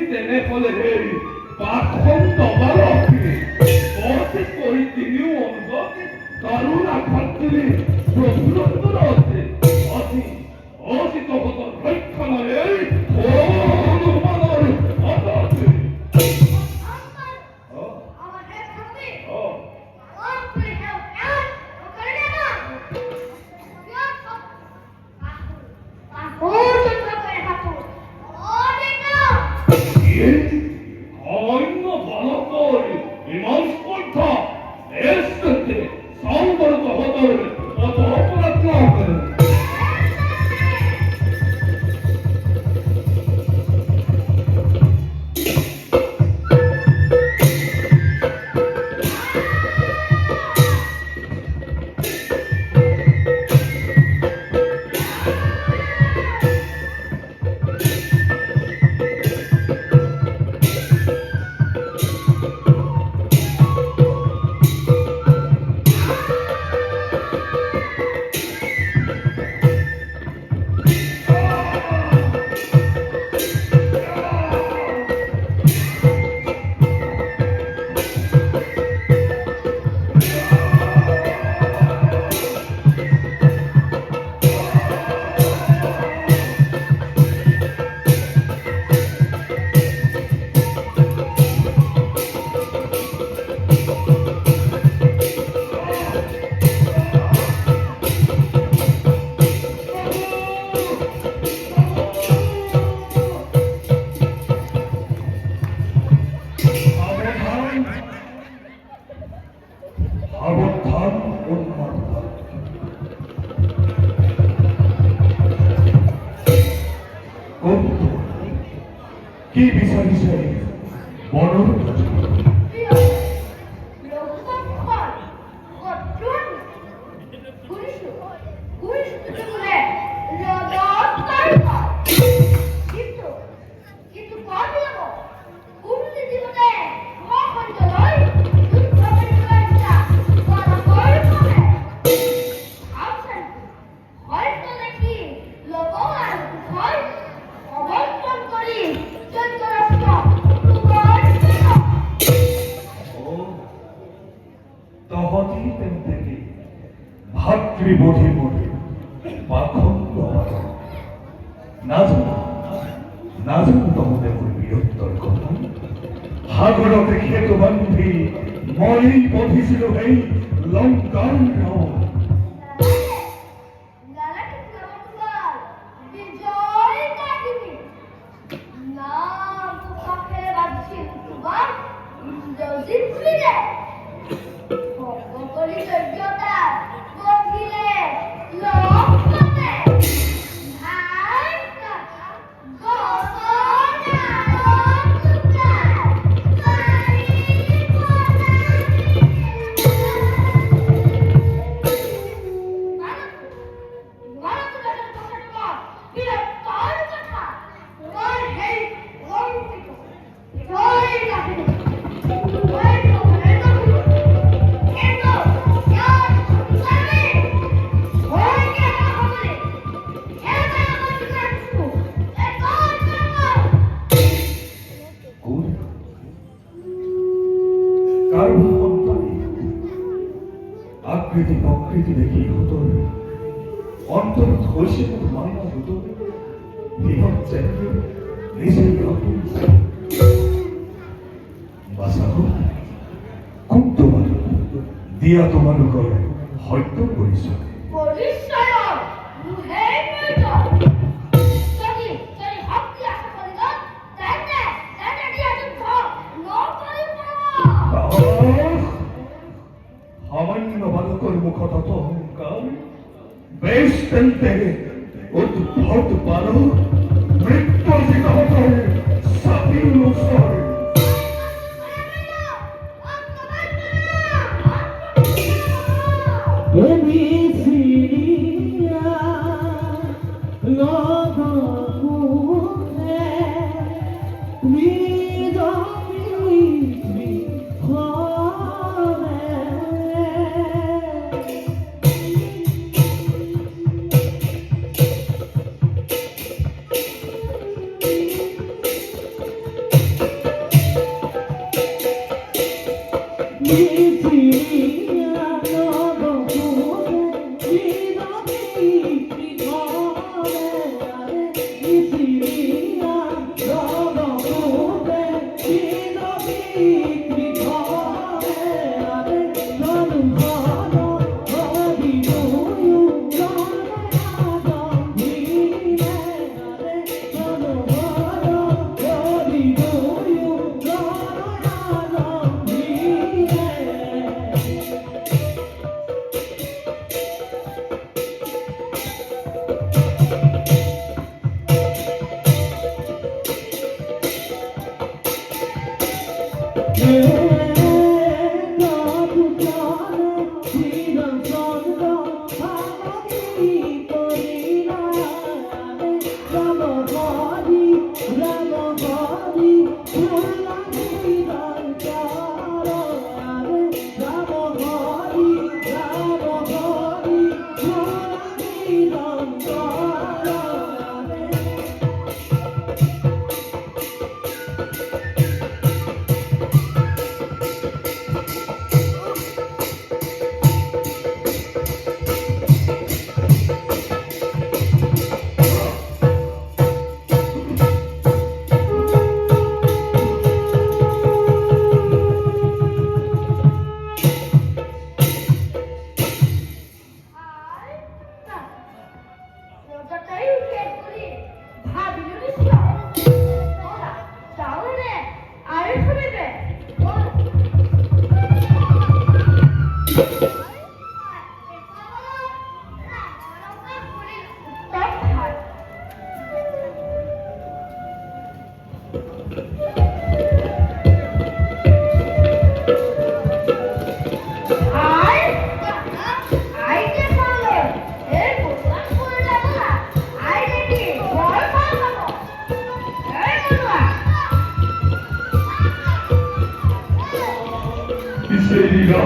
তেনে ফলে পাখন দবালকে অতি করি তিনি অঙ্গকে কারুণা খাতিরে প্রফুল্ল আছে অতি অতি তহত রক্ষণে ও হনুমানের আদাতে অন্য ভালো করে বিমান স্পর্ধা এর সাথে সংবর্ধ হতে হবে অত অপরাধ না হবে কি বিষয় বিষয়ে বর্ণনা ভাতৃবোধে মোটে পাখন্দ না জানো তোমাদের ওই বৃহত্তর কথা হাগরতে খেত বান্ধি মরেই বধিছিল এই লঙ্কার আকৃতি প্রকৃতি দেখি হতো অন্তর ধসে মায়া হতো বিভক্ত নিজেই বাসাহ খুব তোমার দিয়া তোমার করে হয়তো পরিচয় সামান্য বালকের মুখত অহংকার বেশ তেলতে উদ্ভট বালক মৃত্যু জিগত সাবিল স্বর Israel,